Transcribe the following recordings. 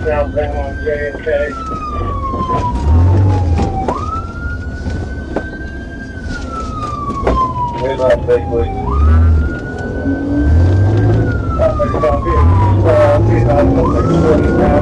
Southbound on JFK. Red light, stay please. Somebody's gonna get I'm gonna take a question now.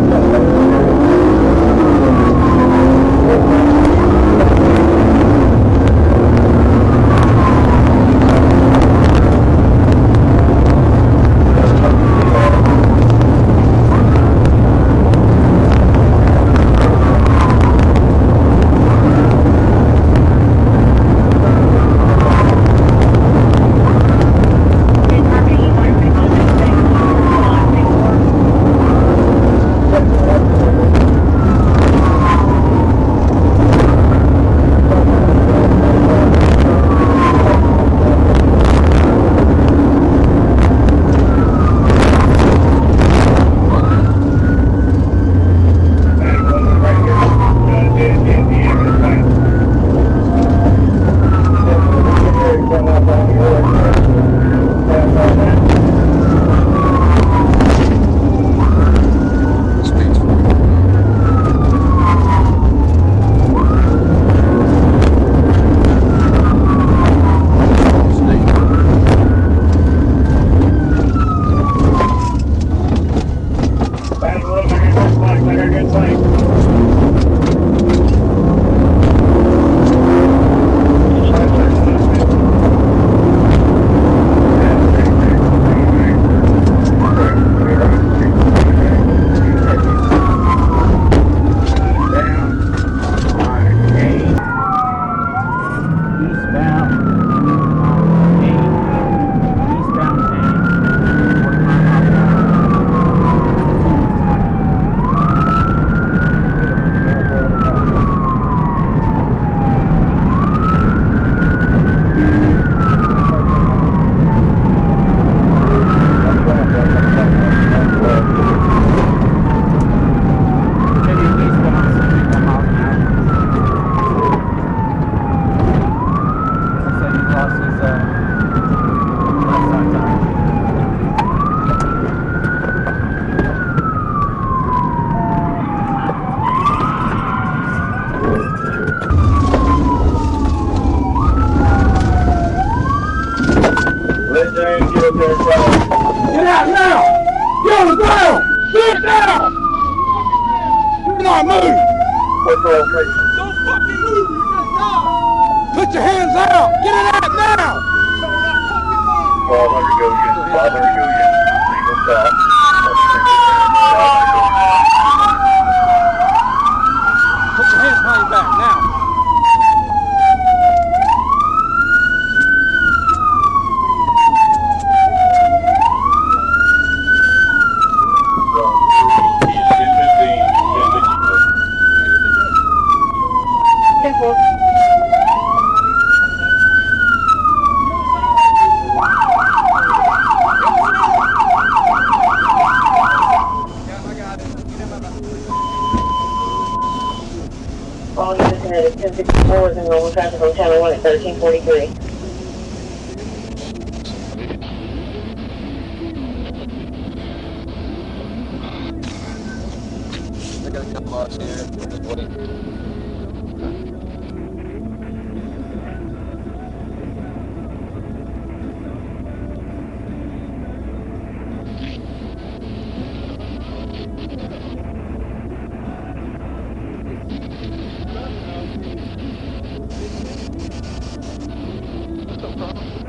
Get out now! Get on the ground! Sit down! Do not move! What's the location? Don't fucking move! You're gonna die! Put your hands out! Get it out now! 1200 Goshen, 500 Goshen, legal stop. Put your hands behind your back now! All units headed 1054 is in normal traffic on Channel 1 at 1343. I got a couple lots here.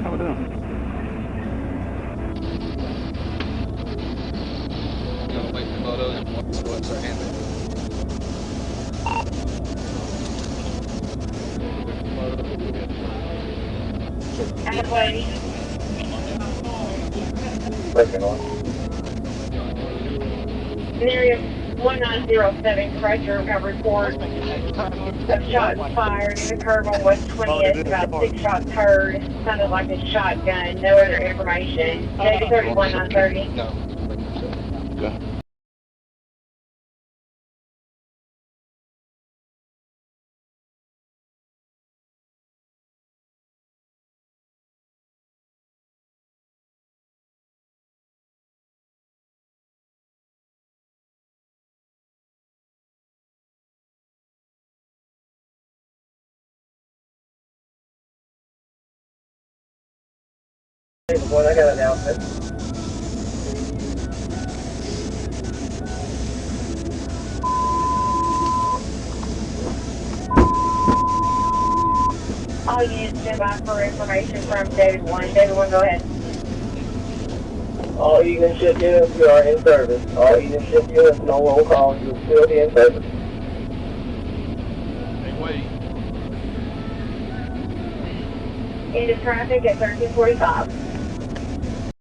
How we doing? You know, wait for photos and what's our hand. Adequate. Second one. Scenario 1907, pressure recovery report of shots fired in the curve on West 20th, about 6 shots heard. Sounded like a shotgun, no other information. Maybe 31930. No. One, I got an announcement. All units stand by for information from David 1. David 1, go ahead. All Eagle ship units, you are in service. All Eagle ship units, no roll call, you will still be in service. Hey, wait. Into traffic at 1345.